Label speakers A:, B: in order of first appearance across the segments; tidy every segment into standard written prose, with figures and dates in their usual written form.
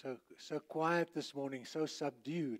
A: So quiet this morning, so subdued.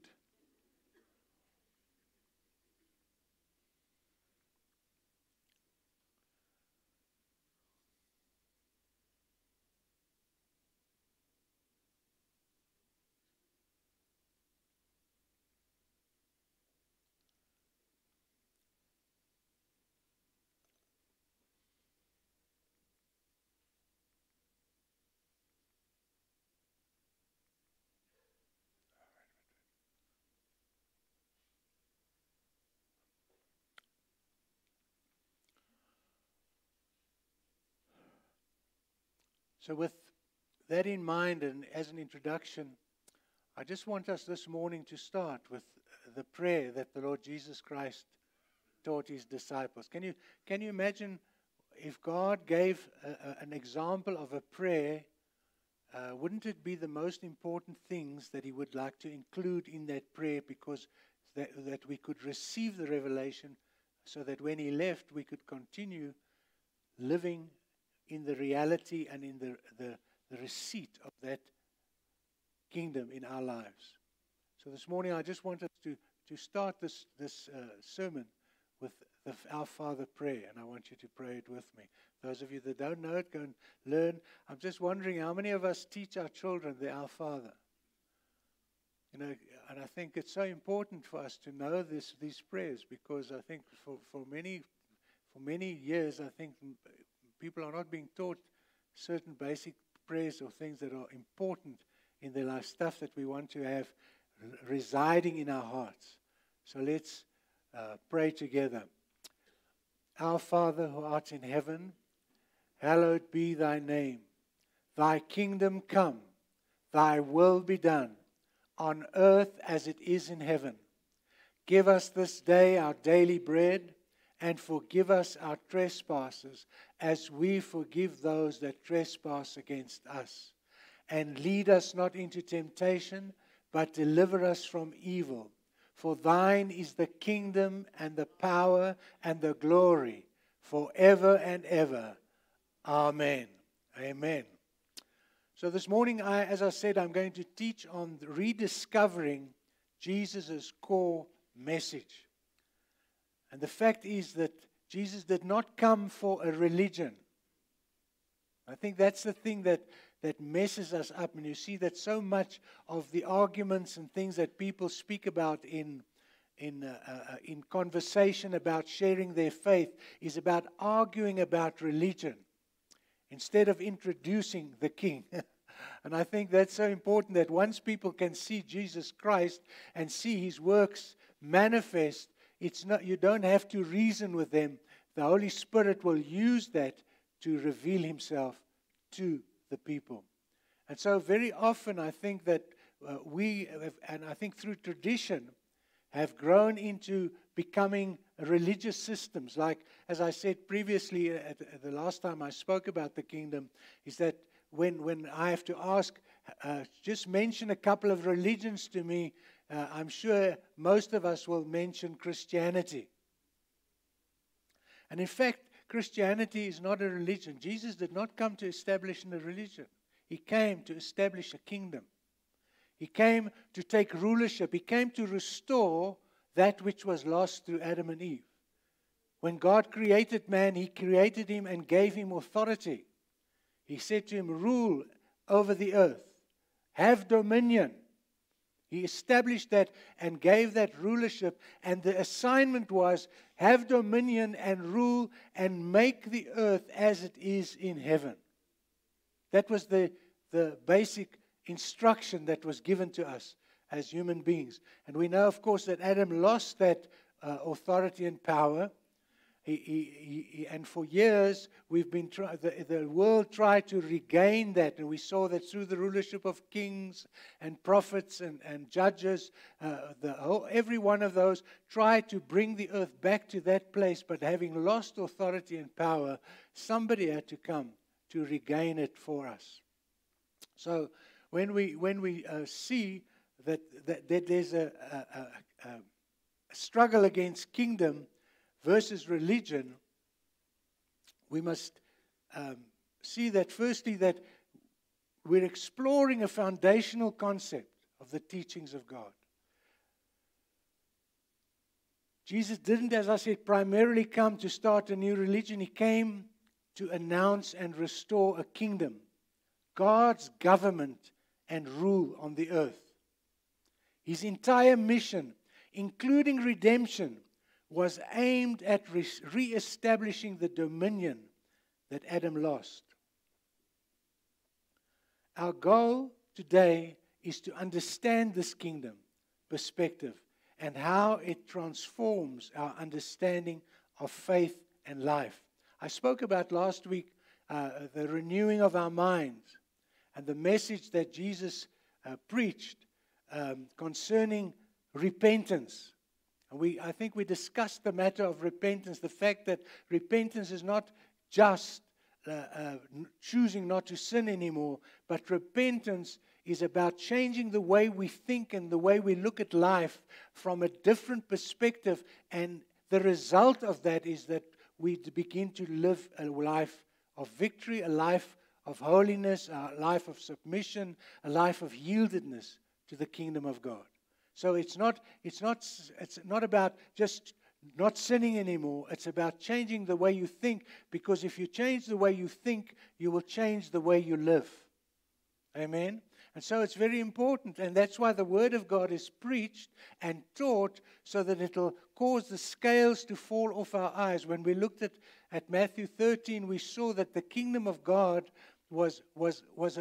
A: So with that in mind, and as an introduction, I just want us this morning to start with the prayer that the Lord Jesus Christ taught his disciples. Can you imagine if God gave an example of a prayer? Wouldn't it be the most important things that he would like to include in that prayer, because that we could receive the revelation, so that when he left we could continue living in the reality and in the receipt of that kingdom in our lives. So this morning I just want us to start this sermon with the Our Father prayer, and I want you to pray it with me. Those of you that don't know it, go and learn. I'm just wondering how many of us teach our children the Our Father. You know, and I think it's so important for us to know these prayers, because I think for many years I think people are not being taught certain basic prayers or things that are important in their life, stuff that we want to have residing in our hearts. So let's pray together. Our Father who art in heaven, hallowed be thy name. Thy kingdom come, thy will be done, on earth as it is in heaven. Give us this day our daily bread, and forgive us our trespasses, as we forgive those that trespass against us. And lead us not into temptation, but deliver us from evil. For thine is the kingdom and the power and the glory, forever and ever. Amen. Amen. So this morning, as I said, I'm going to teach on rediscovering Jesus' core message. And the fact is that Jesus did not come for a religion. I think that's the thing that messes us up. And you see that so much of the arguments and things that people speak about in conversation about sharing their faith is about arguing about religion instead of introducing the King. And I think that's so important, that once people can see Jesus Christ and see his works manifest, you don't have to reason with them. The Holy Spirit will use that to reveal himself to the people. And so very often I think that we have, and I think through tradition, have grown into becoming religious systems. Like, as I said previously, the last time I spoke about the kingdom, is that when I have to ask, just mention a couple of religions to me, I'm sure most of us will mention Christianity. And in fact, Christianity is not a religion. Jesus did not come to establish a religion. He came to establish a kingdom. He came to take rulership. He came to restore that which was lost through Adam and Eve. When God created man, he created him and gave him authority. He said to him, rule over the earth. Have dominion. He established that and gave that rulership. And the assignment was, have dominion and rule and make the earth as it is in heaven. That was the basic instruction that was given to us as human beings. And we know, of course, that Adam lost that authority and power. And for years, we've been the world tried to regain that, and we saw that through the rulership of kings and prophets and judges, every one of those tried to bring the earth back to that place. But having lost authority and power, somebody had to come to regain it for us. So when we see that there's a struggle against kingdom versus religion, we must see that firstly that we're exploring a foundational concept of the teachings of God. Jesus didn't, as I said, primarily come to start a new religion. He came to announce and restore a kingdom, God's government and rule on the earth. His entire mission, including redemption, was aimed at re-establishing the dominion that Adam lost. Our goal today is to understand this kingdom perspective and how it transforms our understanding of faith and life. I spoke about last week the renewing of our minds and the message that Jesus preached concerning repentance. And I think we discussed the matter of repentance, the fact that repentance is not just choosing not to sin anymore, but repentance is about changing the way we think and the way we look at life from a different perspective. And the result of that is that we begin to live a life of victory, a life of holiness, a life of submission, a life of yieldedness to the kingdom of God. So it's not about just not sinning anymore. It's about changing the way you think, because if you change the way you think, you will change the way you live. Amen? And so it's very important, and that's why the Word of God is preached and taught, so that it'll cause the scales to fall off our eyes. When we looked at Matthew 13, we saw that the kingdom of God was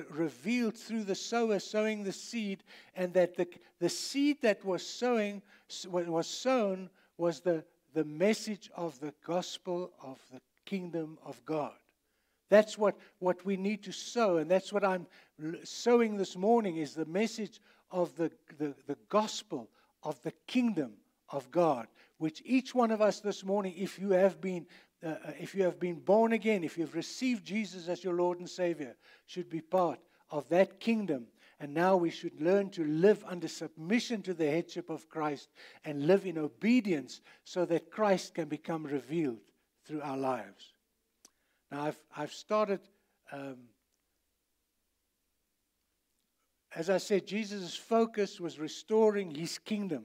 A: revealed through the sower sowing the seed, and that the seed that was sown was the message of the gospel of the kingdom of God. That's what we need to sow, and that's what I'm sowing this morning, is the message of the gospel of the kingdom of God, which each one of us this morning, if you have been born again, if you've received Jesus as your Lord and Savior, should be part of that kingdom. And now we should learn to live under submission to the headship of Christ and live in obedience, so that Christ can become revealed through our lives. Now, I've started, as I said, Jesus' focus was restoring His kingdom.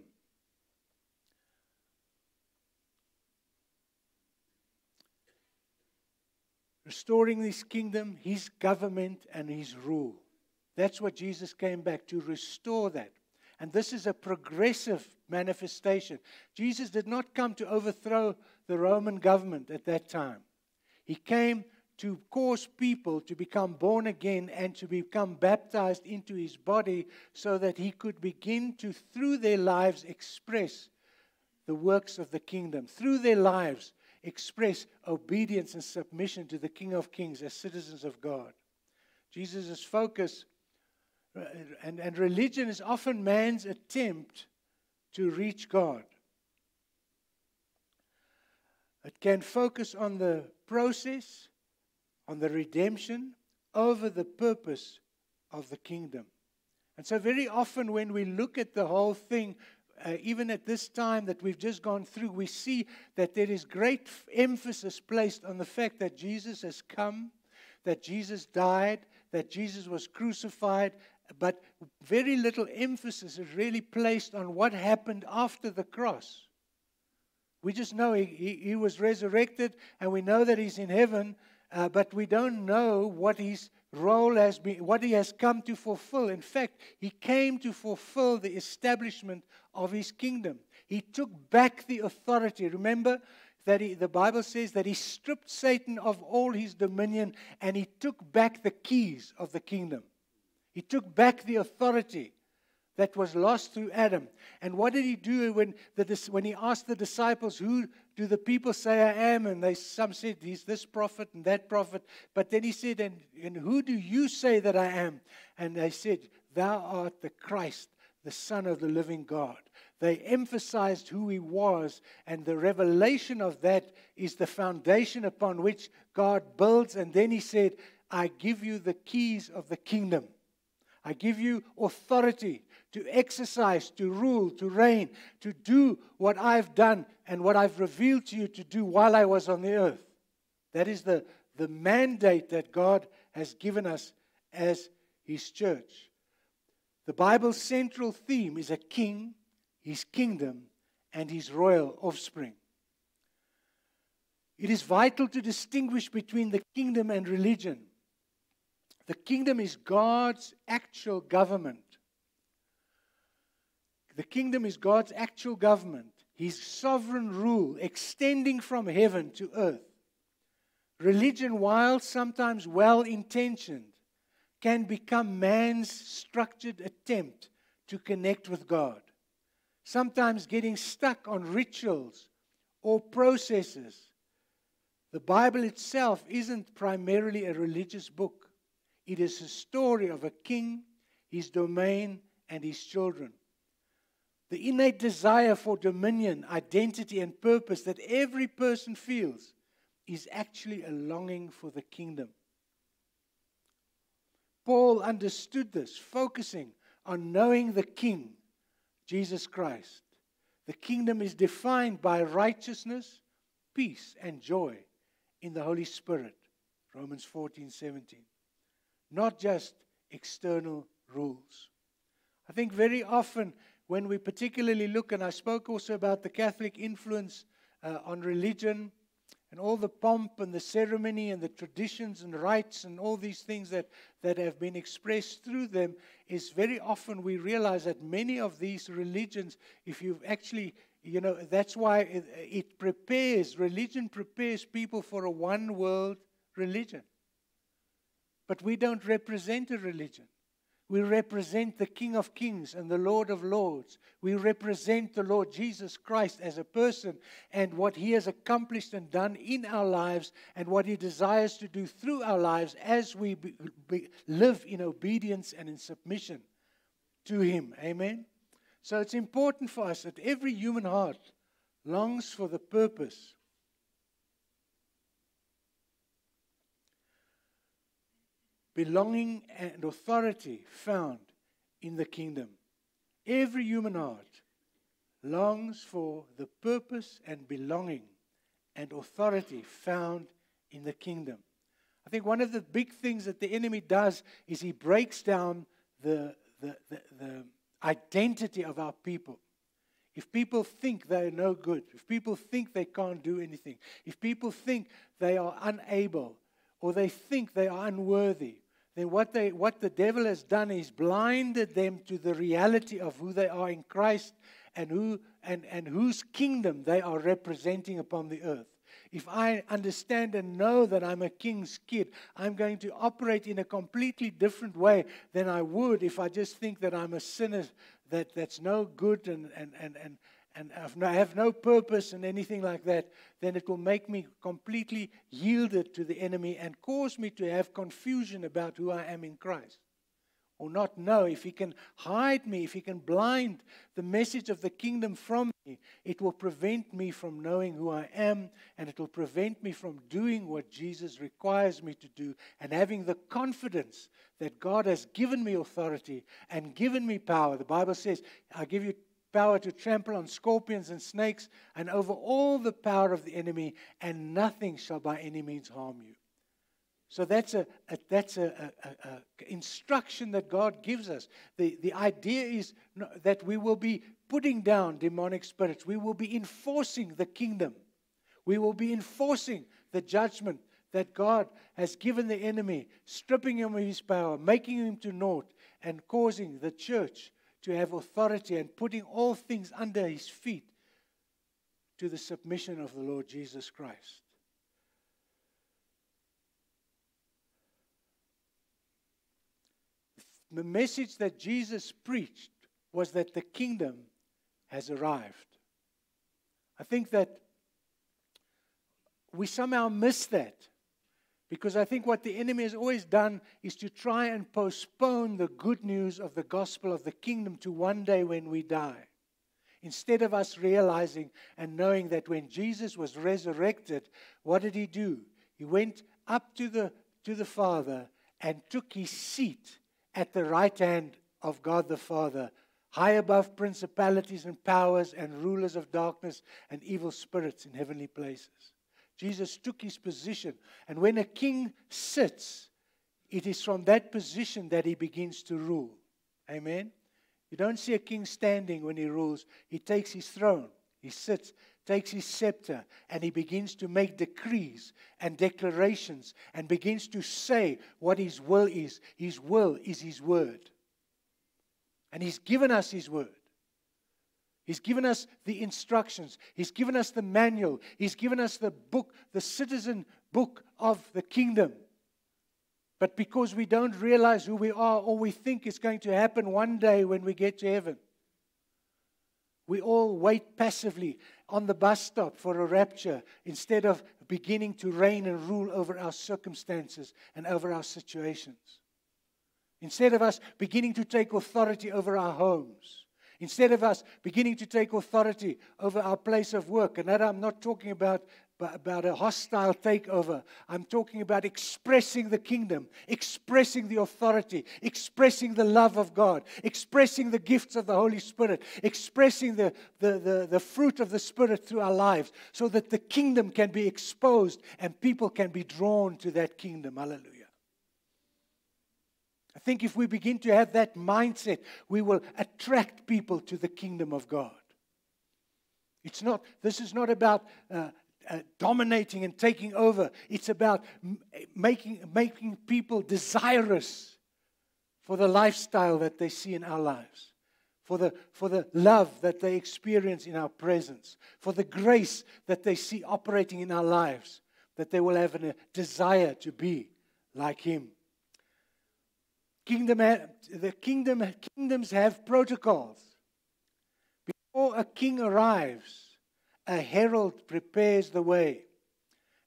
A: Restoring His kingdom, His government, and His rule. That's what Jesus came back to restore that. And this is a progressive manifestation. Jesus did not come to overthrow the Roman government at that time. He came to cause people to become born again and to become baptized into His body, so that He could begin to, through their lives, express the works of the kingdom. Through their lives, express obedience and submission to the King of Kings as citizens of God. Jesus' focus, and religion is often man's attempt to reach God. It can focus on the process, on the redemption, over the purpose of the kingdom. And so very often when we look at the whole thing, even at this time that we've just gone through, we see that there is great emphasis placed on the fact that Jesus has come, that Jesus died, that Jesus was crucified, but very little emphasis is really placed on what happened after the cross. We just know he was resurrected, and we know that He's in heaven, but we don't know what His role has been, what He has come to fulfill. In fact, He came to fulfill the establishment of His kingdom. He took back the authority. Remember that the Bible says that He stripped Satan of all his dominion, and He took back the keys of the kingdom. He took back the authority that was lost through Adam. And what did He do when He asked the disciples, who do the people say I am? And some said, He's this prophet and that prophet. But then He said, and who do you say that I am? And they said, Thou art the Christ, the Son of the living God. They emphasized who He was, and the revelation of that is the foundation upon which God builds. And then He said, I give you the keys of the kingdom. I give you authority to exercise, to rule, to reign, to do what I've done and what I've revealed to you to do while I was on the earth. That is the mandate that God has given us as His church. The Bible's central theme is a king, his kingdom, and his royal offspring. It is vital to distinguish between the kingdom and religion. The kingdom is God's actual government. The kingdom is God's actual government, His sovereign rule extending from heaven to earth. Religion, while sometimes well-intentioned, can become man's structured attempt to connect with God. Sometimes getting stuck on rituals or processes. The Bible itself isn't primarily a religious book. It is a story of a king, his domain, and his children. The innate desire for dominion, identity, and purpose that every person feels is actually a longing for the kingdom. Paul understood this, focusing on knowing the King, Jesus Christ. The kingdom is defined by righteousness, peace, and joy in the Holy Spirit. Romans 14:17. Not just external rules. I think very often when we particularly look, and I spoke also about the Catholic influence on religion, and all the pomp and the ceremony and the traditions and rites and all these things that have been expressed through them, is very often we realize that many of these religions, if you've actually, that's why religion prepares people for a one world religion. But we don't represent a religion. We represent the King of Kings and the Lord of Lords. We represent the Lord Jesus Christ as a person and what He has accomplished and done in our lives and what He desires to do through our lives as we live in obedience and in submission to Him. Amen? So it's important for us that every human heart longs for the purpose, belonging, and authority found in the kingdom. Every human heart longs for the purpose and belonging and authority found in the kingdom. I think one of the big things that the enemy does is he breaks down the identity of our people. If people think they are no good, if people think they can't do anything, if people think they are unable or they think they are unworthy, then what the devil has done is blinded them to the reality of who they are in Christ and whose kingdom they are representing upon the earth. If I understand and know that I'm a king's kid, I'm going to operate in a completely different way than I would if I just think that I'm a sinner that's no good and I have no purpose and anything like that. Then it will make me completely yielded to the enemy and cause me to have confusion about who I am in Christ. Or not know. If he can hide me, if he can blind the message of the kingdom from me, it will prevent me from knowing who I am, and it will prevent me from doing what Jesus requires me to do and having the confidence that God has given me authority and given me power. The Bible says, I give you power to trample on scorpions and snakes and over all the power of the enemy, and nothing shall by any means harm you. So that's a instruction that God gives us. The idea is that we will be putting down demonic spirits. We will be enforcing the kingdom. We will be enforcing the judgment that God has given the enemy, stripping him of his power, making him to naught, and causing the church to have authority and putting all things under his feet to the submission of the Lord Jesus Christ. The message that Jesus preached was that the kingdom has arrived. I think that we somehow miss that, because I think what the enemy has always done is to try and postpone the good news of the gospel of the kingdom to one day when we die. Instead of us realizing and knowing that when Jesus was resurrected, what did he do? He went up to the Father and took his seat at the right hand of God the Father, high above principalities and powers and rulers of darkness and evil spirits in heavenly places. Jesus took his position. And when a king sits, it is from that position that he begins to rule. Amen? You don't see a king standing when he rules. He takes his throne, he sits, takes his scepter, and he begins to make decrees and declarations and begins to say what his will is. His will is his word. And he's given us his word. He's given us the instructions. He's given us the manual. He's given us the book, the citizen book of the kingdom. But because we don't realize who we are, or we think it's going to happen one day when we get to heaven, we all wait passively on the bus stop for a rapture instead of beginning to reign and rule over our circumstances and over our situations. Instead of us beginning to take authority over our homes. Instead of us beginning to take authority over our place of work. And that I'm not talking about a hostile takeover. I'm talking about expressing the kingdom, expressing the authority, expressing the love of God, expressing the gifts of the Holy Spirit, expressing the fruit of the Spirit through our lives so that the kingdom can be exposed and people can be drawn to that kingdom. Hallelujah. I think if we begin to have that mindset, we will attract people to the kingdom of God. This is not about dominating and taking over. It's about making people desirous for the lifestyle that they see in our lives, for the love that they experience in our presence, for the grace that they see operating in our lives, that they will have a desire to be like Him. Kingdoms have protocols. Before a king arrives, a herald prepares the way.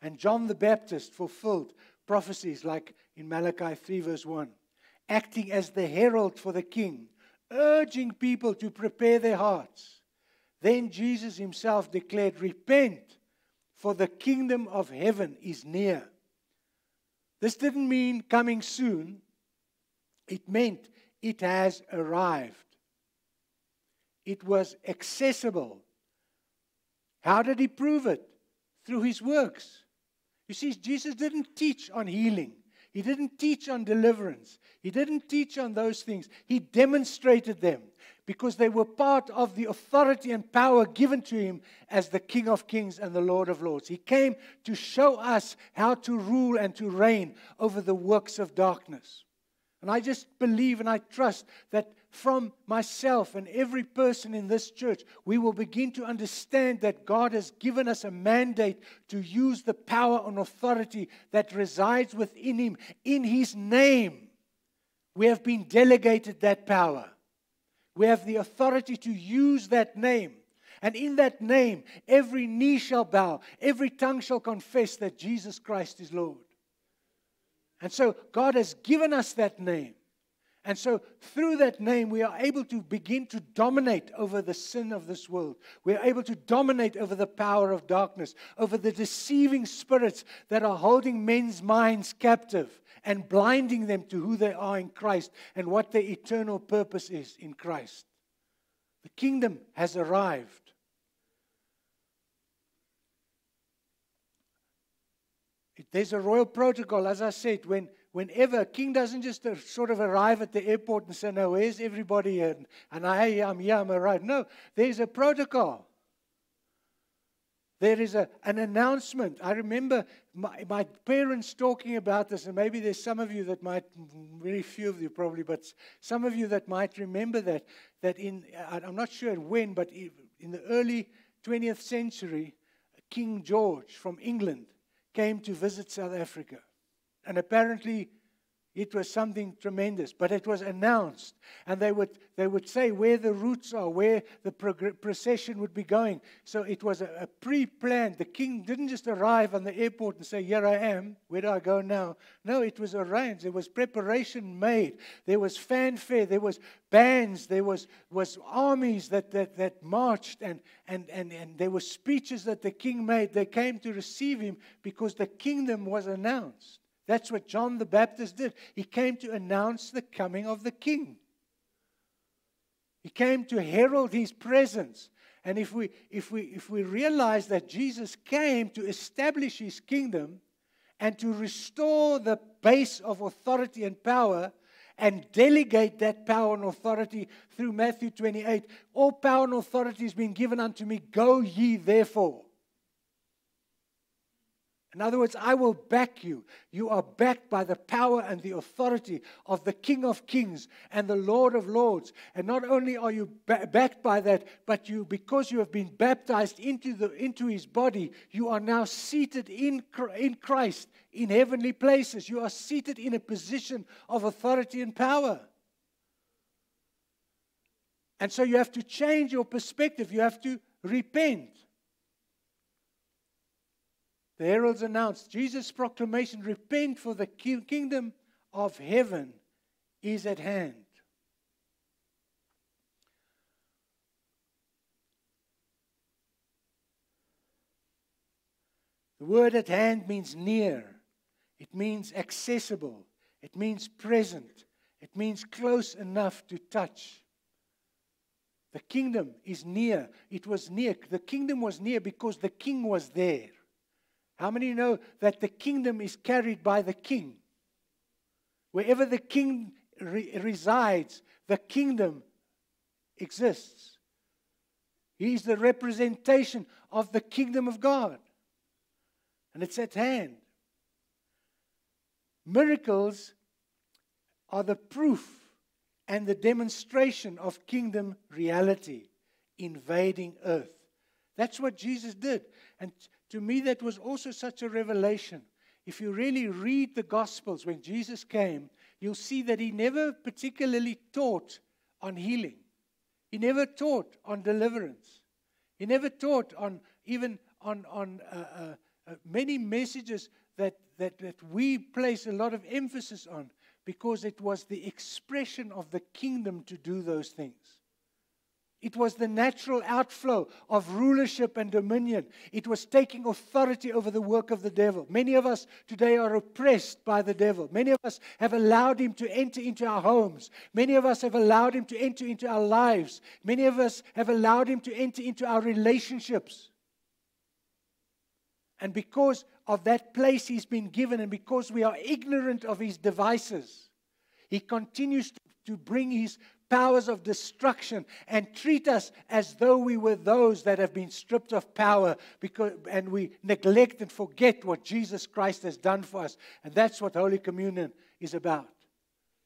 A: And John the Baptist fulfilled prophecies like in Malachi 3 verse 1, acting as the herald for the king, urging people to prepare their hearts. Then Jesus himself declared, repent, for the kingdom of heaven is near. This didn't mean coming soon. It meant it has arrived. It was accessible. How did he prove it? Through his works. You see, Jesus didn't teach on healing. He didn't teach on deliverance. He didn't teach on those things. He demonstrated them because they were part of the authority and power given to him as the King of Kings and the Lord of Lords. He came to show us how to rule and to reign over the works of darkness. And I just believe and I trust that from myself and every person in this church, we will begin to understand that God has given us a mandate to use the power and authority that resides within Him. In His name, we have been delegated that power. We have the authority to use that name. And in that name, every knee shall bow, every tongue shall confess that Jesus Christ is Lord. And so God has given us that name. And so through that name, we are able to begin to dominate over the sin of this world. We are able to dominate over the power of darkness, over the deceiving spirits that are holding men's minds captive and blinding them to who they are in Christ and what their eternal purpose is in Christ. The kingdom has arrived. There's a royal protocol, as I said, whenever a king doesn't just sort of arrive at the airport and say, no, where's everybody? And I'm here, I'm arrived. No, there's a protocol. There is an announcement. I remember my parents talking about this, and maybe there's some of you that might, very few of you probably, but some of you that might remember that I'm not sure when, but in the early 20th century, King George from England came to visit South Africa. And apparently it was something tremendous, but it was announced. And they would say where the routes are, where the procession would be going. So it was a pre-planned. The king didn't just arrive on the airport and say, here I am, where do I go now? No, it was arranged. There was preparation made. There was fanfare. There was bands. There was armies that marched. And there were speeches that the king made. They came to receive him because the kingdom was announced. That's what John the Baptist did. He came to announce the coming of the king. He came to herald his presence. And if we realize that Jesus came to establish his kingdom and to restore the base of authority and power and delegate that power and authority through Matthew 28. All power and authority has been given unto me. Go ye therefore. In other words, I will back you. You are backed by the power and the authority of the King of Kings and the Lord of Lords. And not only are you backed by that, but because you have been baptized into His body, you are now seated in Christ in heavenly places. You are seated in a position of authority and power. And so you have to change your perspective. You have to repent. The heralds announced Jesus' proclamation, repent, for the kingdom of heaven is at hand. The word at hand means near. It means accessible. It means present. It means close enough to touch. The kingdom is near. It was near. The kingdom was near because the king was there. How many know that the kingdom is carried by the king? Wherever the king resides, the kingdom exists. He is the representation of the kingdom of God. And it's at hand. Miracles are the proof and the demonstration of kingdom reality invading earth. That's what Jesus did. And to me, that was also such a revelation. If you really read the Gospels when Jesus came, you'll see that He never particularly taught on healing. He never taught on deliverance. He never taught on many messages that we place a lot of emphasis on, because it was the expression of the kingdom to do those things. It was the natural outflow of rulership and dominion. It was taking authority over the work of the devil. Many of us today are oppressed by the devil. Many of us have allowed him to enter into our homes. Many of us have allowed him to enter into our lives. Many of us have allowed him to enter into our relationships. And because of that place he's been given, and because we are ignorant of his devices, he continues to bring his powers of destruction and treat us as though we were those that have been stripped of power, and we neglect and forget what Jesus Christ has done for us. And that's what Holy Communion is about.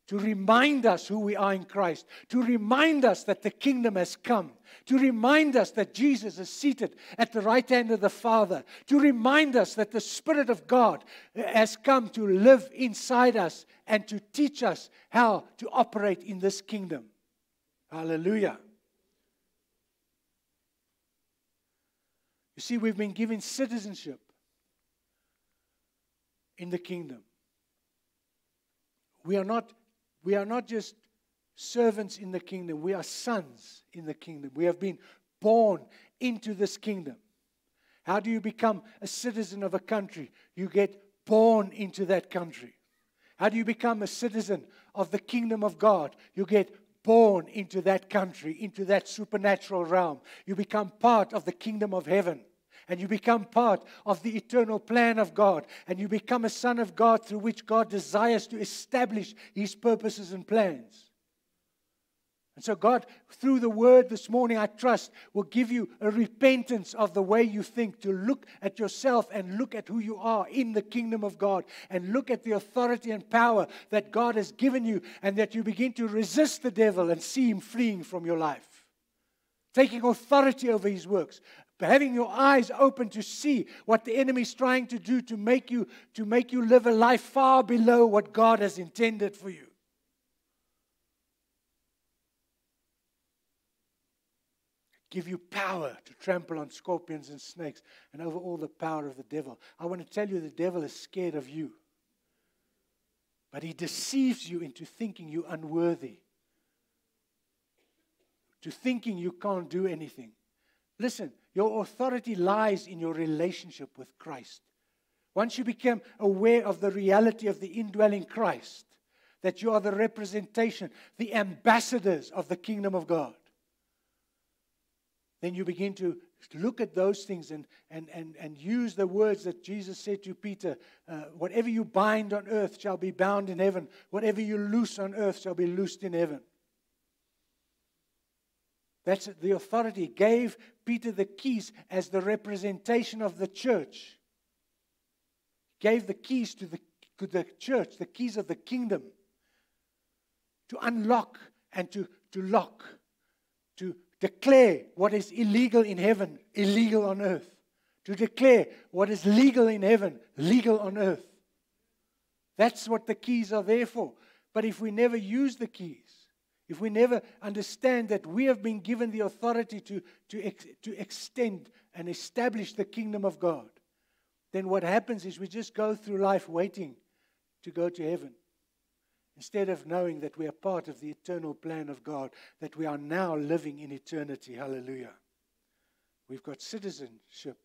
A: To remind us who we are in Christ. To remind us that the kingdom has come. To remind us that Jesus is seated at the right hand of the Father. To remind us that the Spirit of God has come to live inside us and to teach us how to operate in this kingdom. Hallelujah. You see, we've been given citizenship in the kingdom. We are not just servants in the kingdom. We are sons in the kingdom. We have been born into this kingdom. How do you become a citizen of a country? You get born into that country. How do you become a citizen of the kingdom of God? You get born into that country, into that supernatural realm. You become part of the kingdom of heaven. And you become part of the eternal plan of God. And you become a son of God through which God desires to establish His purposes and plans. And so God, through the word this morning, I trust, will give you a repentance of the way you think, to look at yourself and look at who you are in the kingdom of God, and look at the authority and power that God has given you, and that you begin to resist the devil and see him fleeing from your life. Taking authority over his works. Having your eyes open to see what the enemy is trying to do to make you live a life far below what God has intended for you. Give you power to trample on scorpions and snakes and over all the power of the devil. I want to tell you, the devil is scared of you. But he deceives you into thinking you're unworthy. To thinking you can't do anything. Listen, your authority lies in your relationship with Christ. Once you become aware of the reality of the indwelling Christ, that you are the representation, the ambassadors of the kingdom of God, then you begin to look at those things and use the words that Jesus said to Peter, whatever you bind on earth shall be bound in heaven. Whatever you loose on earth shall be loosed in heaven. That's the authority. He gave Peter the keys as the representation of the church. He gave the keys to the church, the keys of the kingdom, to unlock and to lock, to declare what is illegal in heaven, illegal on earth. To declare what is legal in heaven, legal on earth. That's what the keys are there for. But if we never use the keys, if we never understand that we have been given the authority to extend and establish the kingdom of God, then what happens is we just go through life waiting to go to heaven, instead of knowing that we are part of the eternal plan of God, that we are now living in eternity. Hallelujah. We've got citizenship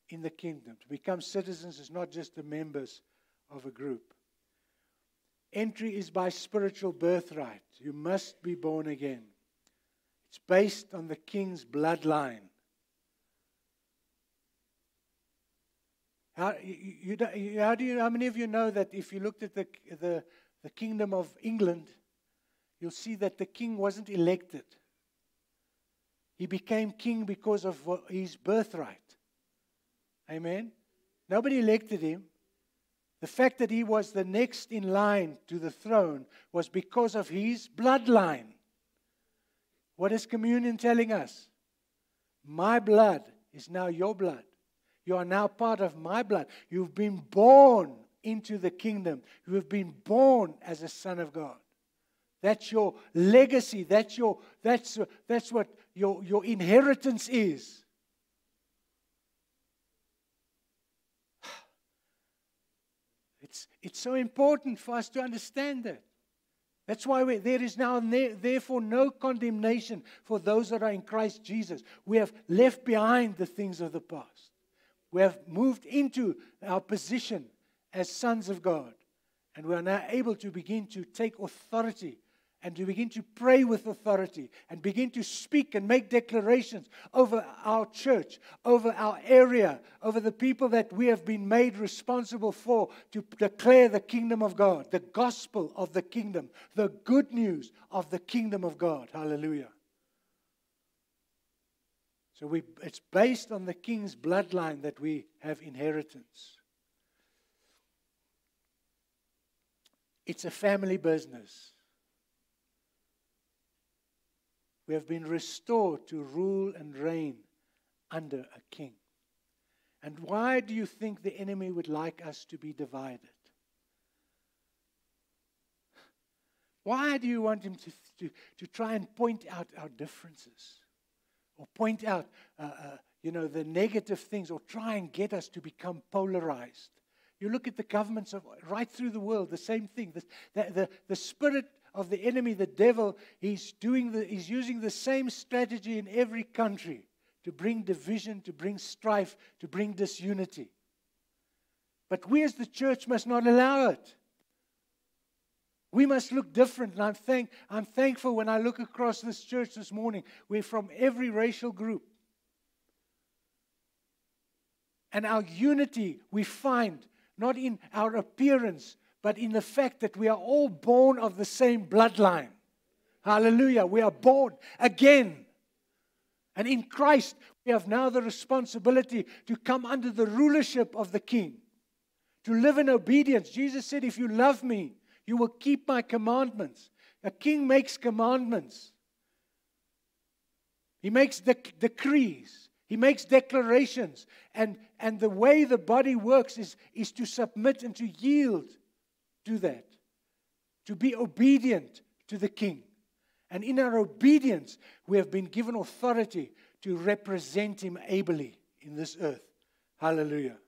A: in the kingdom. To become citizens is not just the members of a group. Entry is by spiritual birthright. You must be born again. It's based on the king's bloodline. How many of you know that if you looked at the kingdom of England, you'll see that the king wasn't elected. He became king because of his birthright. Amen? Nobody elected him. The fact that he was the next in line to the throne was because of his bloodline. What is communion telling us? My blood is now your blood. You are now part of my blood. You've been born into the kingdom. You have been born as a son of God. That's your legacy. That's what your inheritance is. It's so important for us to understand that. That's why there is now therefore no condemnation for those that are in Christ Jesus. We have left behind the things of the past. We have moved into our position as sons of God. And we are now able to begin to take authority and to begin to pray with authority and begin to speak and make declarations over our church, over our area, over the people that we have been made responsible for, to declare the kingdom of God, the gospel of the kingdom, the good news of the kingdom of God. Hallelujah. So it's based on the king's bloodline that we have inheritance. It's a family business. We have been restored to rule and reign under a king. And why do you think the enemy would like us to be divided? Why do you want him to try and point out our differences? Or point out, the negative things, or try and get us to become polarized? You look at the governments right through the world, the same thing. The spirit of the enemy, the devil, he's using the same strategy in every country to bring division, to bring strife, to bring disunity. But we as the church must not allow it. We must look different. And I'm thankful when I look across this church this morning. We're from every racial group. And our unity we find not in our appearance, but in the fact that we are all born of the same bloodline. Hallelujah. We are born again. And in Christ, we have now the responsibility to come under the rulership of the King, to live in obedience. Jesus said, if you love me, you will keep my commandments. A king makes commandments. He makes decrees. He makes declarations. And the way the body works is to submit and to yield to that. To be obedient to the king. And in our obedience, we have been given authority to represent him ably in this earth. Hallelujah.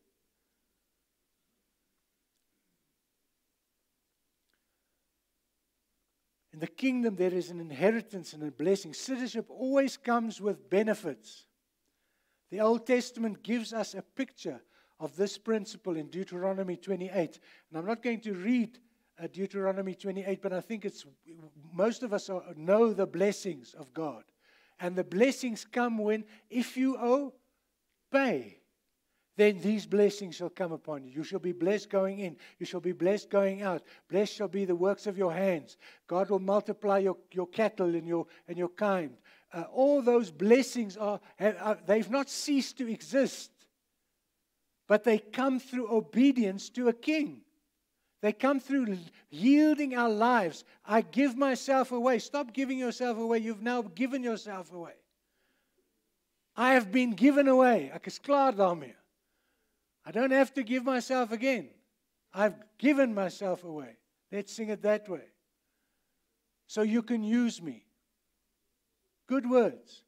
A: In the kingdom, there is an inheritance and a blessing. Citizenship always comes with benefits. The Old Testament gives us a picture of this principle in Deuteronomy 28. And I'm not going to read Deuteronomy 28, but I think most of us know the blessings of God. And the blessings come if you obey, then these blessings shall come upon you. You shall be blessed going in. You shall be blessed going out. Blessed shall be the works of your hands. God will multiply your cattle and your kind. All those blessings they've not ceased to exist, but they come through obedience to a king. They come through yielding our lives. I give myself away. Stop giving yourself away. You've now given yourself away. I have been given away. Ek is klaar daarmee. I don't have to give myself again. I've given myself away. Let's sing it that way. So you can use me. Good words.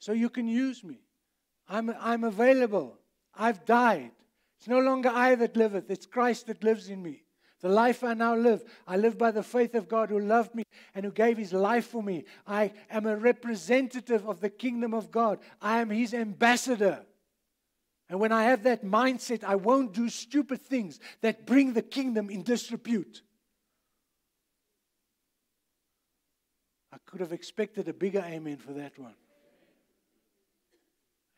A: So you can use me. I'm available. I've died. It's no longer I that liveth. It's Christ that lives in me. The life I now live, I live by the faith of God who loved me and who gave His life for me. I am a representative of the kingdom of God. I am His ambassador. And when I have that mindset, I won't do stupid things that bring the kingdom in disrepute. I could have expected a bigger amen for that one.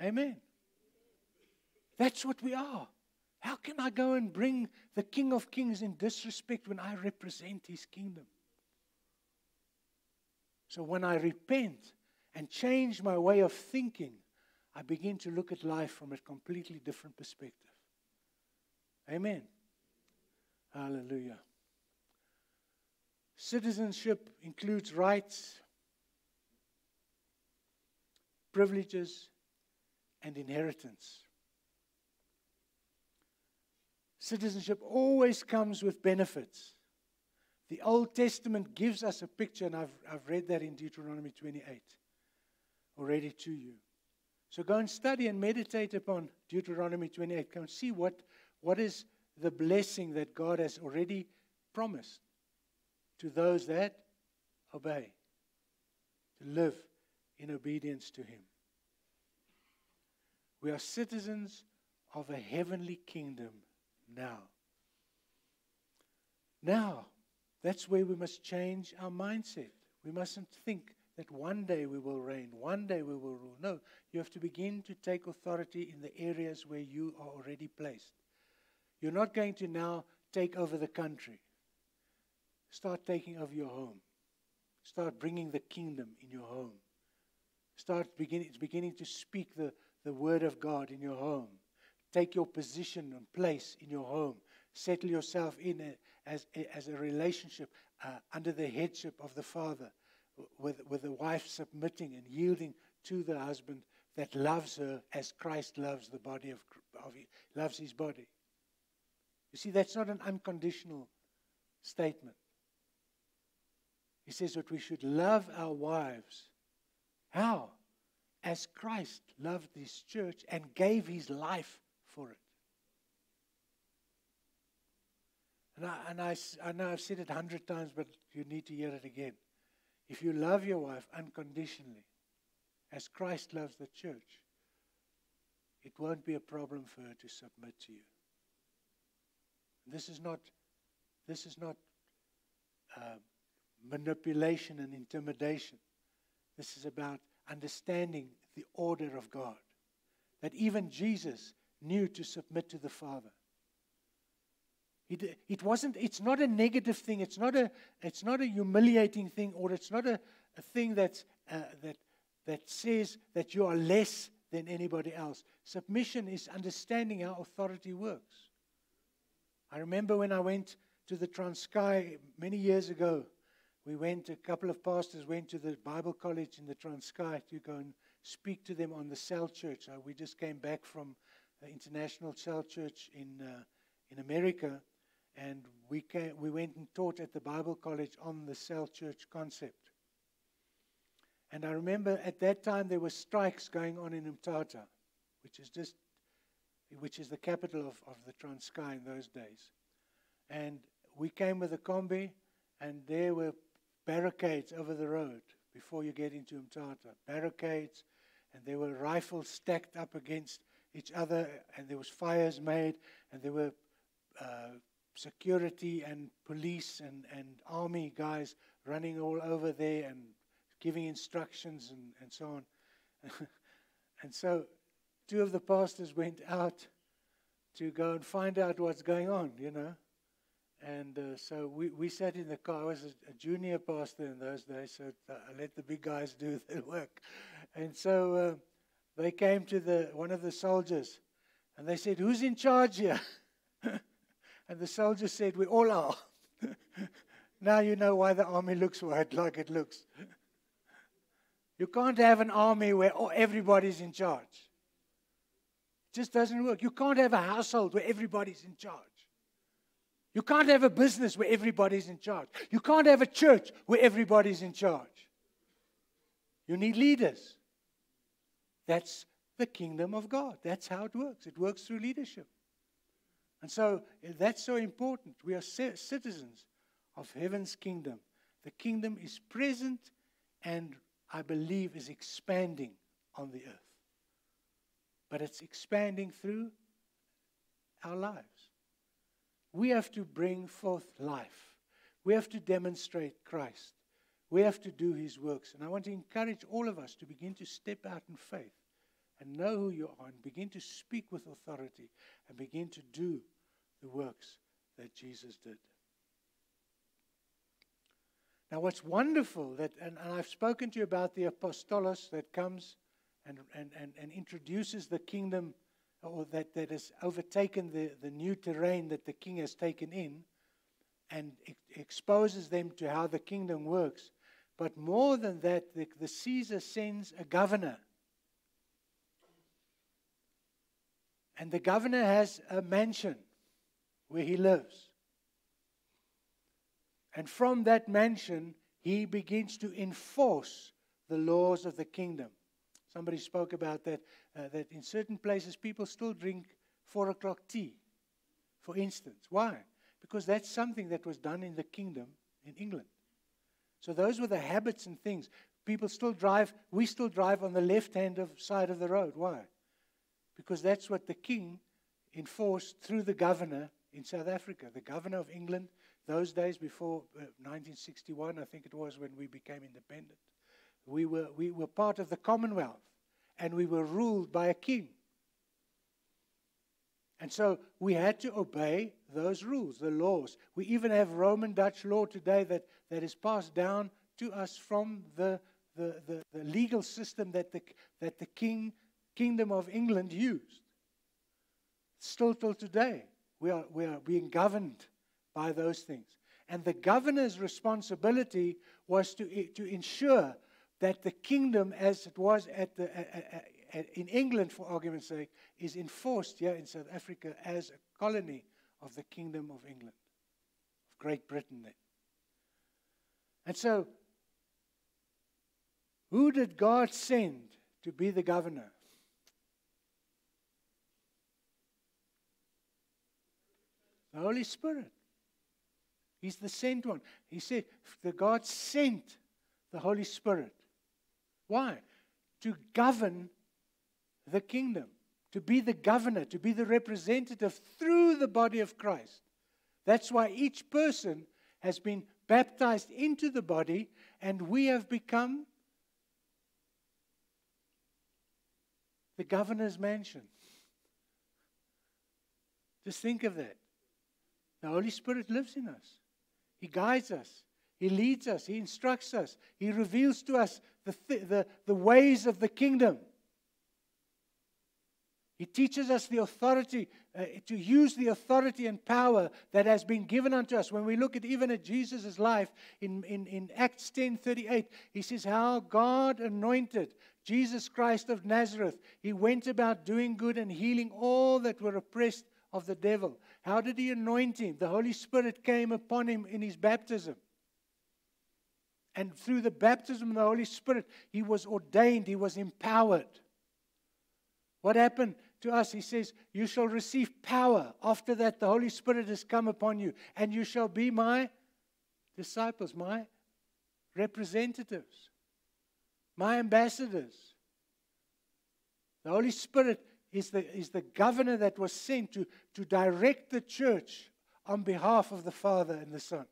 A: Amen. That's what we are. How can I go and bring the King of Kings in disrespect when I represent His kingdom? So when I repent and change my way of thinking, I begin to look at life from a completely different perspective. Amen. Hallelujah. Citizenship includes rights, privileges, and inheritance. Citizenship always comes with benefits. The Old Testament gives us a picture, and I've read that in Deuteronomy 28 already to you. So go and study and meditate upon Deuteronomy 28. Come see what is the blessing that God has already promised to those that obey, to live in obedience to Him. We are citizens of a heavenly kingdom now. Now, that's where we must change our mindset. We mustn't think that one day we will reign, one day we will rule. No, you have to begin to take authority in the areas where you are already placed. You're not going to now take over the country. Start taking over your home. Start bringing the kingdom in your home. Start beginning to speak the word of God in your home. Take your position and place in your home. Settle yourself in as a relationship under the headship of the Father, with the wife submitting and yielding to the husband that loves her as Christ loves the body loves His body. You see, that's not an unconditional statement. He says that we should love our wives. How? As Christ loved His church and gave His life for it. And I know I've said it 100 times, but you need to hear it again. If you love your wife unconditionally, as Christ loves the church, it won't be a problem for her to submit to you. This is not manipulation and intimidation. This is about understanding the order of God. That even Jesus knew to submit to the Father. It's not a negative thing. It's not a humiliating thing, or it's not a thing that says that you are less than anybody else. Submission is understanding how authority works. I remember when I went to the Transkei many years ago. A couple of pastors went to the Bible college in the Transkei to go and speak to them on the cell church. We just came back from the International Cell Church in America, and we went and taught at the Bible college on the cell church concept. And I remember at that time there were strikes going on in Umtata, which is the capital of the Transkei in those days. And we came with a combi, and there were barricades over the road before you get into Umtata. Barricades, and there were rifles stacked up against each other, and there was fires made, and there were security and police and army guys running all over there and giving instructions and so on. And so 2 of the pastors went out to go and find out what's going on, And so we sat in the car. I was a junior pastor in those days, so I let the big guys do their work. And so they came to one of the soldiers, and they said, "Who's in charge here?" And the soldier said, "We all are." Now you know why the army looks like it looks. You can't have an army where everybody's in charge. It just doesn't work. You can't have a household where everybody's in charge. You can't have a business where everybody's in charge. You can't have a church where everybody's in charge. You need leaders. That's the kingdom of God. That's how it works. It works through leadership. And so that's so important. We are citizens of heaven's kingdom. The kingdom is present and I believe is expanding on the earth. But it's expanding through our lives. We have to bring forth life. We have to demonstrate Christ. We have to do His works. And I want to encourage all of us to begin to step out in faith and know who you are and begin to speak with authority and begin to do the works that Jesus did. Now what's wonderful, and I've spoken to you about the apostolos that comes and introduces the kingdom, or that has overtaken the new terrain that the king has taken in, and exposes them to how the kingdom works. But more than that, the Caesar sends a governor. And the governor has a mansion where he lives. And from that mansion, he begins to enforce the laws of the kingdom. Somebody spoke about that, that in certain places people still drink 4 o'clock tea, for instance. Why? Because that's something that was done in the kingdom in England. So those were the habits and things. People still drive, we still drive on the left-hand side of the road. Why? Because that's what the king enforced through the governor in South Africa. The governor of England, those days before 1961, I think it was when we became independent. We were part of the Commonwealth, and we were ruled by a king. And so we had to obey those rules, the laws. We even have Roman Dutch law today that is passed down to us from the legal system that the Kingdom of England used. Still till today, we are being governed by those things. And the governor's responsibility was to ensure that the kingdom, as it was in England, for argument's sake, is enforced here in South Africa as a colony of the Kingdom of England, of Great Britain then. And so, who did God send to be the governor? The Holy Spirit. He's the sent one. He said, the God sent the Holy Spirit. Why? To govern the kingdom, to be the governor, to be the representative through the body of Christ. That's why each person has been baptized into the body, and we have become the governor's mansion. Just think of that. The Holy Spirit lives in us. He guides us. He leads us. He instructs us. He reveals to us the ways of the kingdom. He teaches us the authority, to use the authority and power that has been given unto us. When we look even at Jesus' life, in Acts 10:38, he says how God anointed Jesus Christ of Nazareth. He went about doing good and healing all that were oppressed of the devil. How did He anoint him? The Holy Spirit came upon him in his baptism. And through the baptism of the Holy Spirit, he was ordained, he was empowered. What happened to us? He says, you shall receive power. After that, the Holy Spirit has come upon you, and you shall be my disciples, my representatives, my ambassadors. The Holy Spirit is the governor that was sent to direct the church on behalf of the Father and the Son.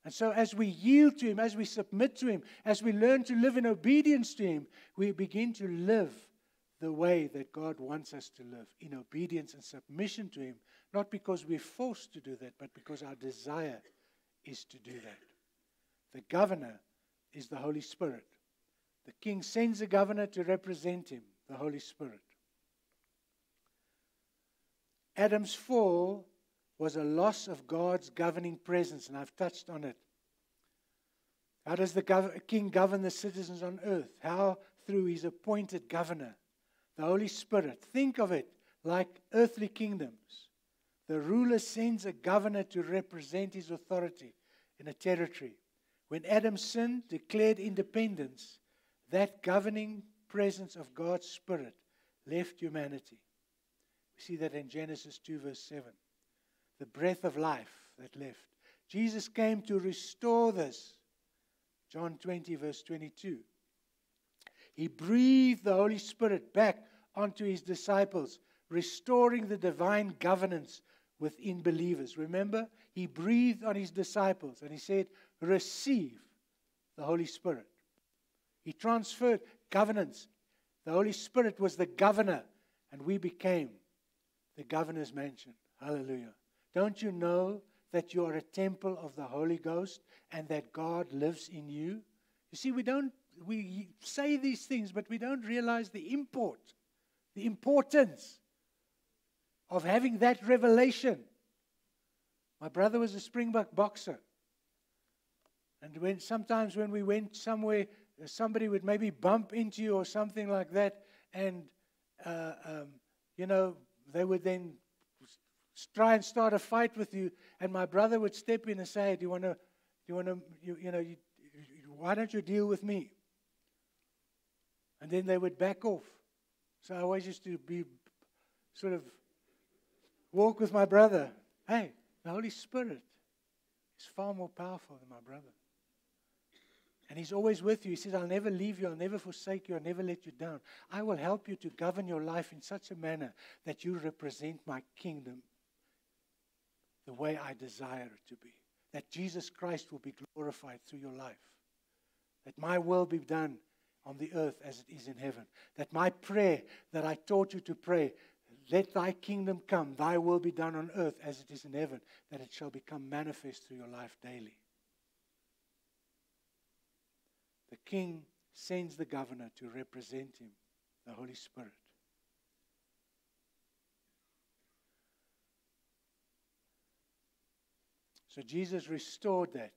A: And so as we yield to Him, as we submit to Him, as we learn to live in obedience to Him, we begin to live the way that God wants us to live, in obedience and submission to Him, not because we're forced to do that, but because our desire is to do that. The governor is the Holy Spirit. The king sends a governor to represent him, the Holy Spirit. Adam's fall was a loss of God's governing presence, and I've touched on it. How does the king govern the citizens on earth? How? Through his appointed governor, the Holy Spirit. Think of it like earthly kingdoms. The ruler sends a governor to represent his authority in a territory. When Adam sinned, declared independence, that governing presence of God's Spirit left humanity. We see that in Genesis 2 verse 7. The breath of life that left. Jesus came to restore this. John 20 verse 22. He breathed the Holy Spirit back onto His disciples, restoring the divine governance within believers. Remember, He breathed on His disciples and He said, receive the Holy Spirit. He transferred governance. The Holy Spirit was the governor, and we became the governor's mansion. Hallelujah. Don't you know that you are a temple of the Holy Ghost and that God lives in you? You see, we say these things, but we don't realize the importance of having that revelation. My brother was a Springbok boxer. And sometimes when we went somewhere, somebody would maybe bump into you or something like that, and they would then try and start a fight with you. And my brother would step in and say, why don't you deal with me? And then they would back off. So I always used to walk with my brother. Hey, the Holy Spirit is far more powerful than my brother. And He's always with you. He says, I'll never leave you. I'll never forsake you. I'll never let you down. I will help you to govern your life in such a manner that you represent my kingdom the way I desire it to be. That Jesus Christ will be glorified through your life. That my will be done on the earth as it is in heaven. That my prayer that I taught you to pray, let thy kingdom come, thy will be done on earth as it is in heaven, that it shall become manifest through your life daily. The king sends the governor to represent him, the Holy Spirit. So Jesus restored that.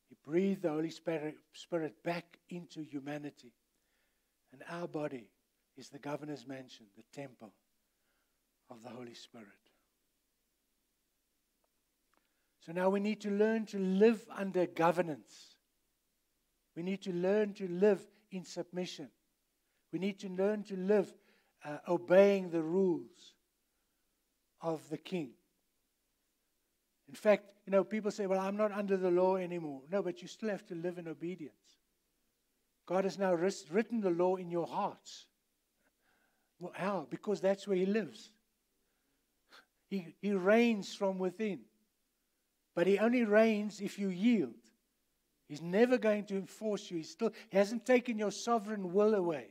A: He breathed the Holy Spirit back into humanity. And our body is the governor's mansion, the temple of the Holy Spirit. So now we need to learn to live under governance. We need to learn to live in submission. We need to learn to live obeying the rules of the king. In fact, people say, well, I'm not under the law anymore. No, but you still have to live in obedience. God has now written the law in your hearts. Well, how? Because that's where He lives. He reigns from within. But He only reigns if you yield. He's never going to enforce you. He hasn't taken your sovereign will away.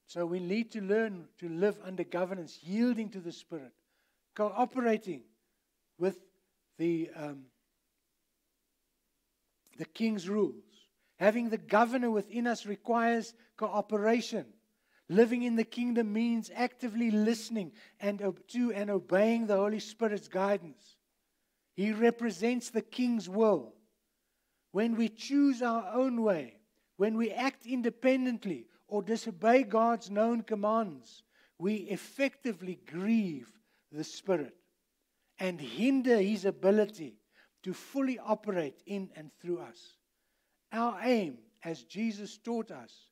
A: So we need to learn to live under governance, yielding to the Spirit, cooperating with the king's rules. Having the governor within us requires cooperation. Living in the kingdom means actively listening to and obeying the Holy Spirit's guidance. He represents the king's will. When we choose our own way, when we act independently or disobey God's known commands, we effectively grieve the Spirit and hinder His ability to fully operate in and through us. Our aim, as Jesus taught us,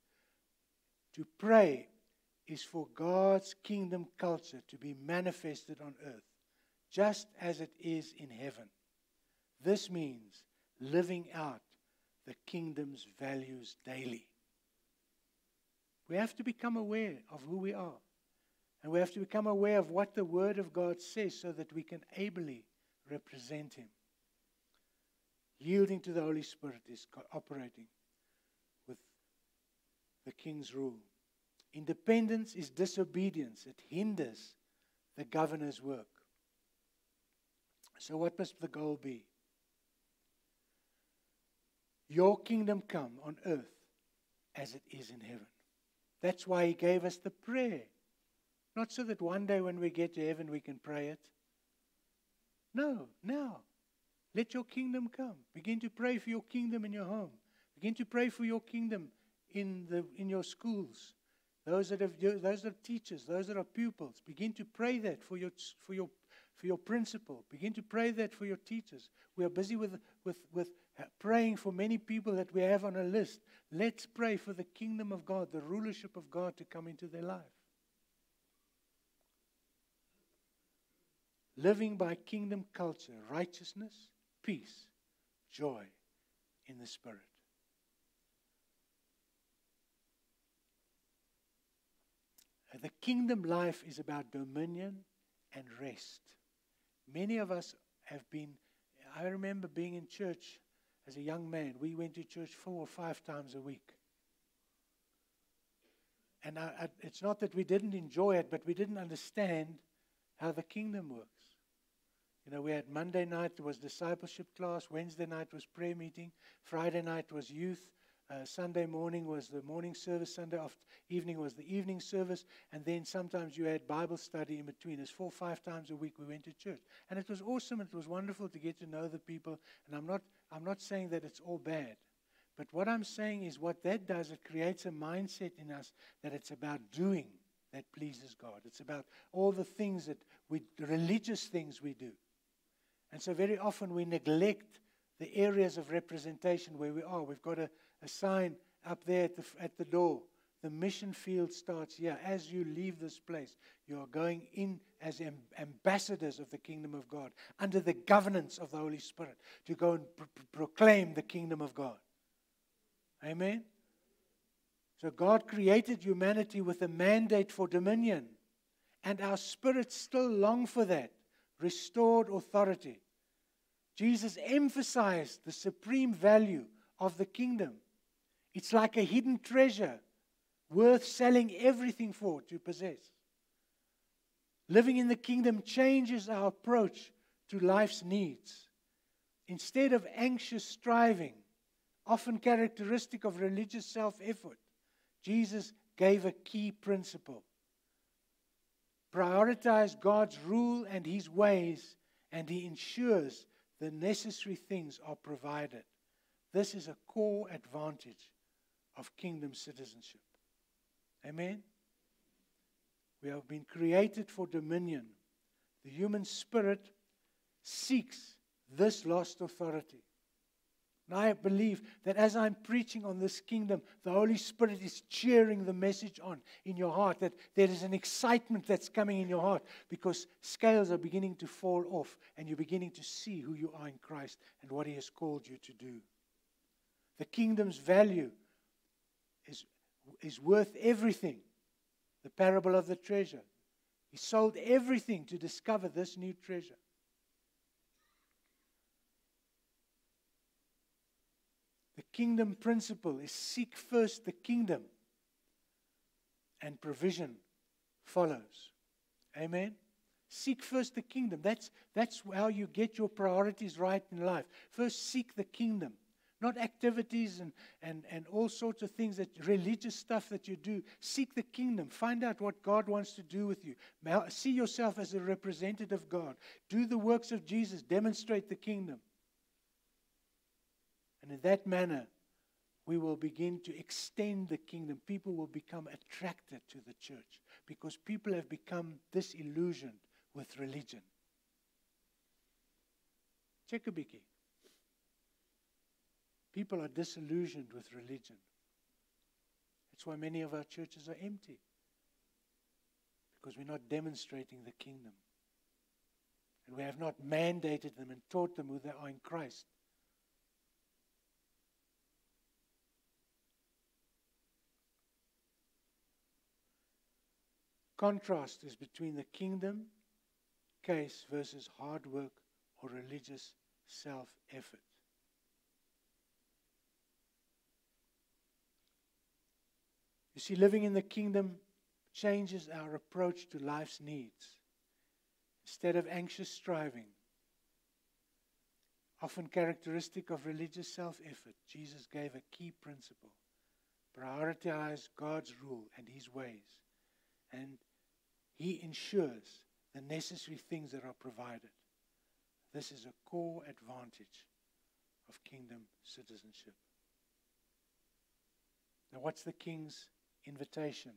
A: to pray is for God's kingdom culture to be manifested on earth, just as it is in heaven. This means living out the kingdom's values daily. We have to become aware of who we are. And we have to become aware of what the Word of God says so that we can ably represent Him. Yielding to the Holy Spirit is cooperating with the King's rule. Independence is disobedience. It hinders the governor's work. So what must the goal be? Your kingdom come on earth as it is in heaven. That's why He gave us the prayer. Not so that one day when we get to heaven we can pray it. No, now. Let your kingdom come. Begin to pray for your kingdom in your home. Begin to pray for your kingdom in your schools. Those that are teachers, those that are pupils, begin to pray that for your principal. Begin to pray that for your teachers. We are busy with praying for many people that we have on a list. Let's pray for the kingdom of God, the rulership of God to come into their life. Living by kingdom culture, righteousness, peace, joy in the Spirit. The kingdom life is about dominion and rest. Many of us have been, I remember being in church as a young man. We went to church 4 or 5 times a week. And it's not that we didn't enjoy it, but we didn't understand how the kingdom works. You know, we had Monday night was discipleship class, Wednesday night was prayer meeting, Friday night was youth, Sunday morning was the morning service, Sunday evening was the evening service, and then sometimes you had Bible study in between. It's 4 or 5 times a week we went to church. And it was awesome, it was wonderful to get to know the people, and I'm not saying that it's all bad. But what I'm saying is what that does, it creates a mindset in us that it's about doing that pleases God. It's about all the things the religious things we do. And so very often we neglect the areas of representation where we are. We've got a sign up there at the door. The mission field starts here. As you leave this place, you are going in as ambassadors of the kingdom of God, under the governance of the Holy Spirit, to go and proclaim the kingdom of God. Amen? So God created humanity with a mandate for dominion, and our spirits still long for that, restored authority. Jesus emphasized the supreme value of the kingdom. It's like a hidden treasure worth selling everything for to possess. Living in the kingdom changes our approach to life's needs. Instead of anxious striving, often characteristic of religious self-effort, Jesus gave a key principle. Prioritize God's rule and His ways, and He ensures the necessary things are provided. This is a core advantage of kingdom citizenship. Amen? We have been created for dominion. The human spirit seeks this lost authority. And I believe that as I'm preaching on this kingdom, the Holy Spirit is cheering the message on in your heart, that there is an excitement that's coming in your heart because scales are beginning to fall off and you're beginning to see who you are in Christ and what He has called you to do. The kingdom's value is worth everything. The parable of the treasure. He sold everything to discover this new treasure. The kingdom principle is seek first the kingdom, and provision follows. Amen? Seek first the kingdom. That's how you get your priorities right in life. First seek the kingdom. Not activities and all sorts of things, that religious stuff that you do. Seek the kingdom. Find out what God wants to do with you. See yourself as a representative of God. Do the works of Jesus. Demonstrate the kingdom. And in that manner, we will begin to extend the kingdom. People will become attracted to the church because people have become disillusioned with religion. Check a biggie. People are disillusioned with religion. That's why many of our churches are empty. Because we're not demonstrating the kingdom. And we have not mandated them and taught them who they are in Christ. Contrast is between the kingdom case versus hard work or religious self-effort. You see, living in the kingdom changes our approach to life's needs. Instead of anxious striving, often characteristic of religious self-effort, Jesus gave a key principle. Prioritize God's rule and His ways. And He ensures the necessary things that are provided. This is a core advantage of kingdom citizenship. Now, what's the king's invitation?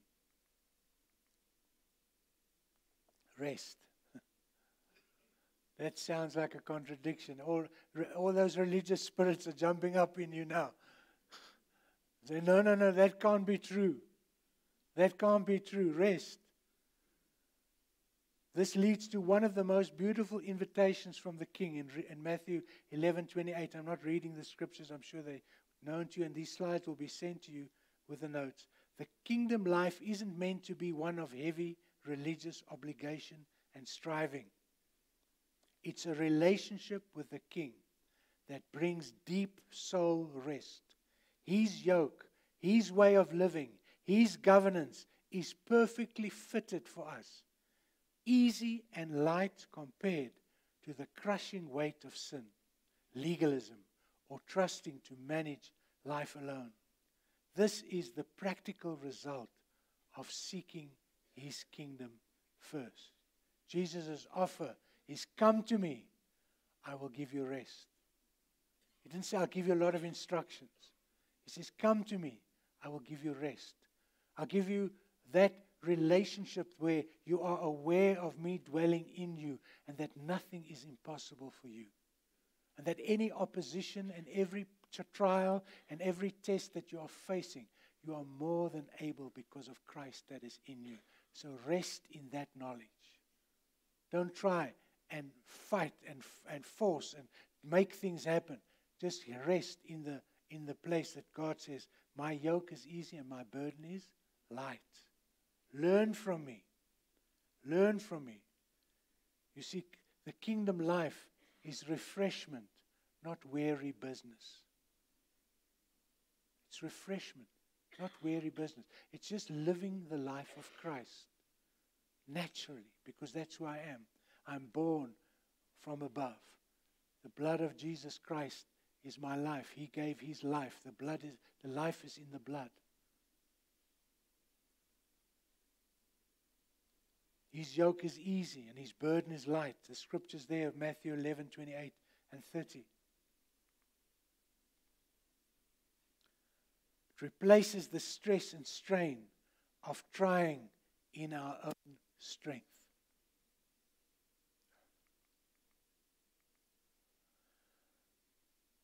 A: Rest. That sounds like a contradiction. All those religious spirits are jumping up in you now. Say, no, that can't be true. That can't be true. Rest. This leads to one of the most beautiful invitations from the King in Matthew 11:28. I'm not reading the scriptures. I'm sure they're known to you, and these slides will be sent to you with the notes. The kingdom life isn't meant to be one of heavy religious obligation and striving. It's a relationship with the King that brings deep soul rest. His yoke, His way of living, His governance is perfectly fitted for us. Easy and light compared to the crushing weight of sin, legalism, or trusting to manage life alone. This is the practical result of seeking His kingdom first. Jesus' offer is, come to me, I will give you rest. He didn't say, I'll give you a lot of instructions. He says, come to me, I will give you rest. I'll give you that relationship where you are aware of me dwelling in you and that nothing is impossible for you. And that any opposition and every trial and every test that you are facing, you are more than able because of Christ that is in you. So rest in that knowledge. Don't try and fight and force and make things happen. Just rest in the place that God says, my yoke is easy and my burden is light. Learn from me. Learn from me. You see, the kingdom life is refreshment, not weary business. It's refreshment, not weary business. It's just living the life of Christ naturally, because that's who I am. I'm born from above. The blood of Jesus Christ is my life. He gave His life. The life is in the blood. His yoke is easy and His burden is light. The scriptures there of Matthew 11:28 and 30. It replaces the stress and strain of trying in our own strength.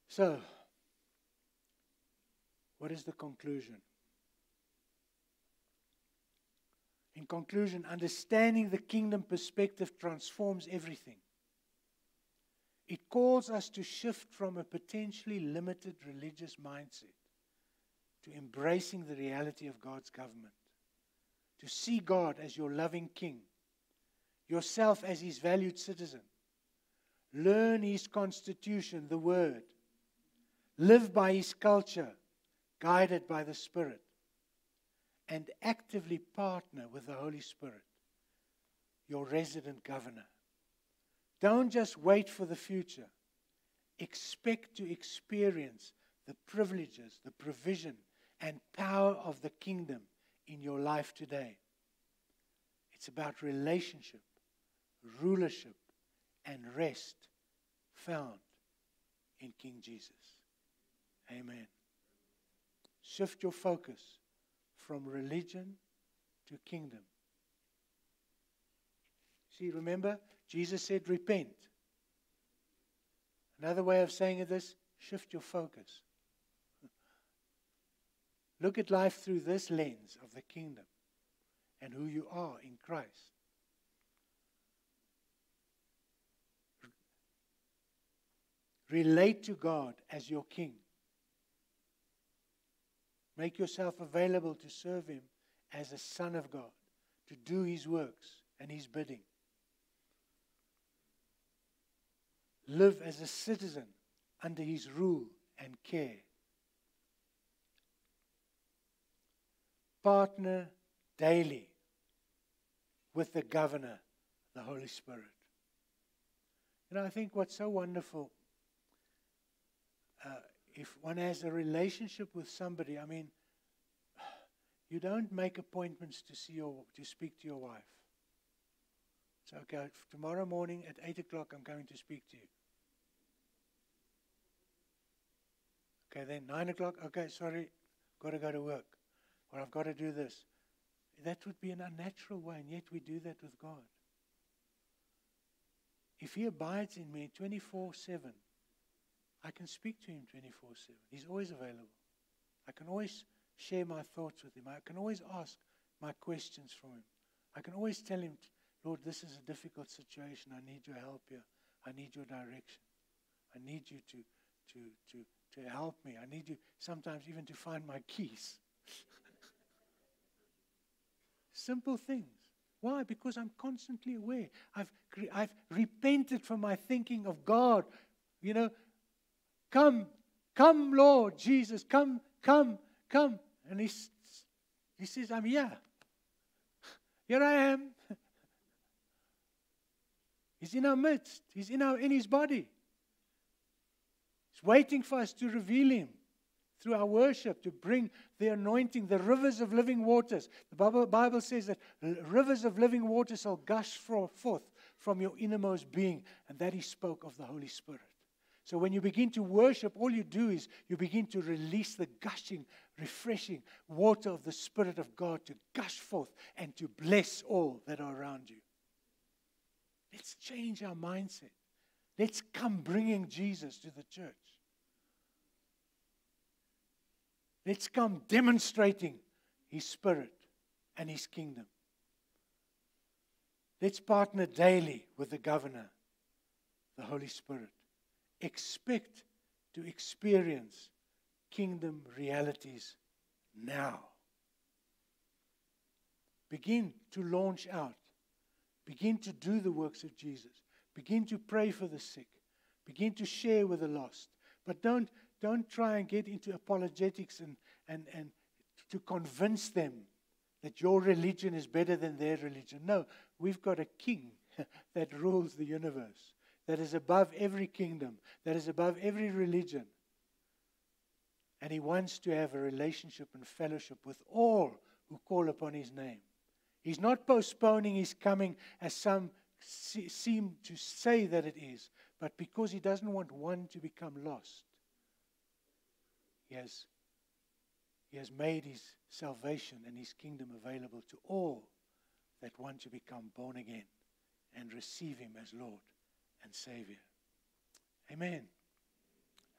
A: So, what is the conclusion? In conclusion, understanding the kingdom perspective transforms everything. It calls us to shift from a potentially limited religious mindset to embracing the reality of God's government, to see God as your loving King, yourself as His valued citizen, learn His constitution, the Word, live by His culture, guided by the Spirit, and actively partner with the Holy Spirit, your resident governor. Don't just wait for the future. Expect to experience the privileges, the provision, and power of the kingdom in your life today. It's about relationship, rulership, and rest found in King Jesus. Amen. Shift your focus from religion to kingdom. See, remember, Jesus said, repent. Another way of saying it is, shift your focus. Look at life through this lens of the kingdom and who you are in Christ. Relate to God as your King. Make yourself available to serve Him as a son of God, to do His works and His bidding. live as a citizen under His rule and care. Partner daily with the governor, the Holy Spirit. I think what's so wonderful, if one has a relationship with somebody, you don't make appointments to speak to your wife. So, okay, tomorrow morning at 8 o'clock, I'm going to speak to you. Okay, then 9 o'clock, okay, sorry, got to go to work. Or I've got to do this. That would be an unnatural way, and yet we do that with God. If He abides in me 24/7, I can speak to Him 24/7. He's always available. I can always share my thoughts with Him. I can always ask my questions from Him. I can always tell Him, Lord, this is a difficult situation. I need your help here. I need your direction. I need you to help me. I need you sometimes even to find my keys. Simple things. Why? Because I'm constantly aware. I've repented from my thinking of God. Come, Lord Jesus, come. And He says, I'm here. Here I am. He's in our midst. He's in His body. He's waiting for us to reveal Him through our worship, to bring the anointing, the rivers of living waters. The Bible says that rivers of living waters shall gush forth from your innermost being. And that He spoke of the Holy Spirit. So when you begin to worship, all you do is you begin to release the gushing, refreshing water of the Spirit of God to gush forth and to bless all that are around you. Let's change our mindset. Let's come bringing Jesus to the church. Let's come demonstrating His Spirit and His kingdom. Let's partner daily with the governor, the Holy Spirit. Expect to experience kingdom realities now. Begin to launch out. Begin to do the works of Jesus. Begin to pray for the sick. Begin to share with the lost. But don't try and get into apologetics and to convince them that your religion is better than their religion. No, we've got a king that rules the universe, that is above every kingdom, that is above every religion. And He wants to have a relationship and fellowship with all who call upon His name. He's not postponing His coming as some seem to say that it is, but because He doesn't want one to become lost. He has made His salvation and His kingdom available to all that want to become born again and receive Him as Lord and Savior. Amen.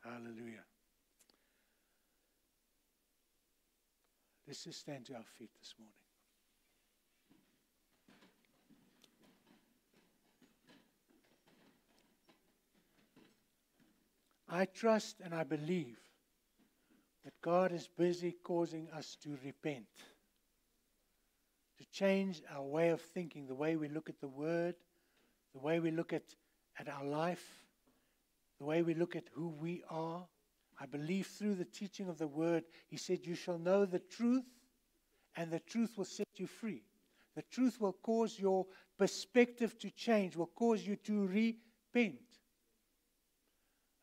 A: Hallelujah. Let's just stand to our feet this morning. I trust and I believe that God is busy causing us to repent, to change our way of thinking, the way we look at the Word, the way we look at our life, the way we look at who we are. I believe through the teaching of the Word, He said, you shall know the truth, and the truth will set you free. The truth will cause your perspective to change, will cause you to repent.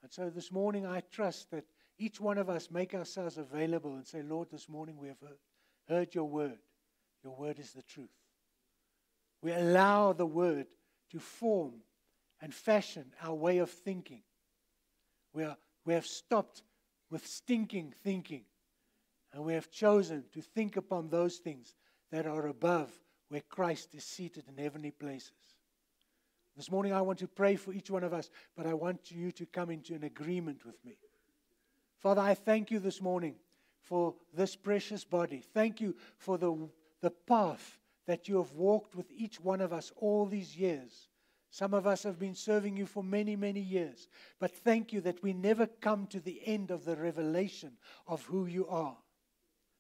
A: And so this morning I trust that each one of us make ourselves available and say, Lord, this morning we have heard your word. Your word is the truth. We allow the word to form and fashion our way of thinking. We have stopped with stinking thinking, and we have chosen to think upon those things that are above, where Christ is seated in heavenly places. This morning I want to pray for each one of us, but I want you to come into an agreement with me. Father, I thank you this morning for this precious body. Thank you for the path that you have walked with each one of us all these years. Some of us have been serving you for many, many years. But thank you that we never come to the end of the revelation of who you are.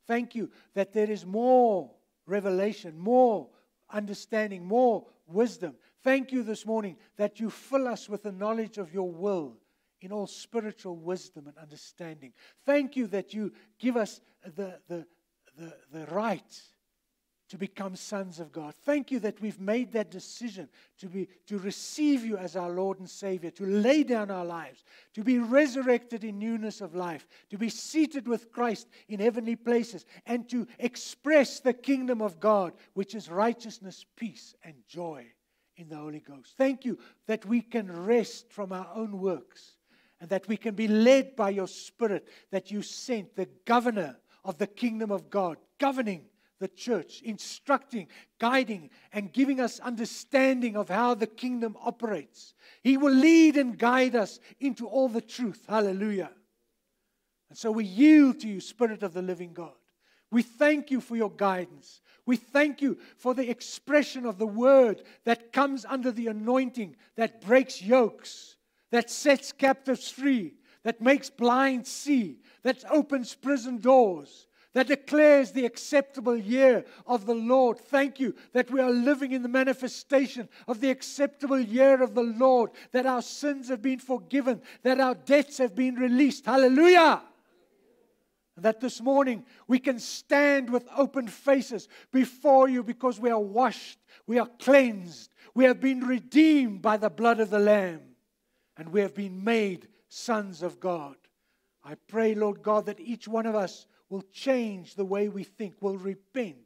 A: Thank you that there is more revelation, more understanding, more wisdom Thank you this morning that you fill us with the knowledge of your will in all spiritual wisdom and understanding. Thank you that you give us the right to become sons of God. Thank you that we've made that decision to receive you as our Lord and Savior, to lay down our lives, to be resurrected in newness of life, to be seated with Christ in heavenly places, and to express the kingdom of God, which is righteousness, peace, and joy in the Holy Ghost. Thank you that we can rest from our own works and that we can be led by your Spirit, that you sent the governor of the kingdom of God, governing the church, instructing, guiding, and giving us understanding of how the kingdom operates. He will lead and guide us into all the truth. Hallelujah. And so we yield to you, Spirit of the living God. We thank you for your guidance. We thank you for the expression of the word that comes under the anointing, that breaks yokes, that sets captives free, that makes blind see, that opens prison doors, that declares the acceptable year of the Lord. Thank you that we are living in the manifestation of the acceptable year of the Lord, that our sins have been forgiven, that our debts have been released. Hallelujah! And that this morning we can stand with open faces before you because we are washed, we are cleansed, we have been redeemed by the blood of the Lamb, and we have been made sons of God. I pray, Lord God, that each one of us will change the way we think, will repent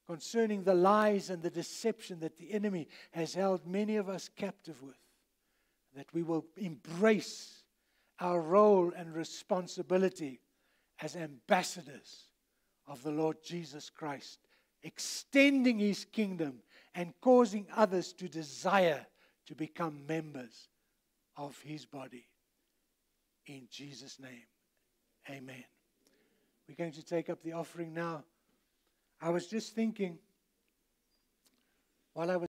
A: concerning the lies and the deception that the enemy has held many of us captive with. That we will embrace our role and responsibility as ambassadors of the Lord Jesus Christ, extending His kingdom and causing others to desire to become members of His body. In Jesus' name, amen. We're going to take up the offering now. I was just thinking, while I was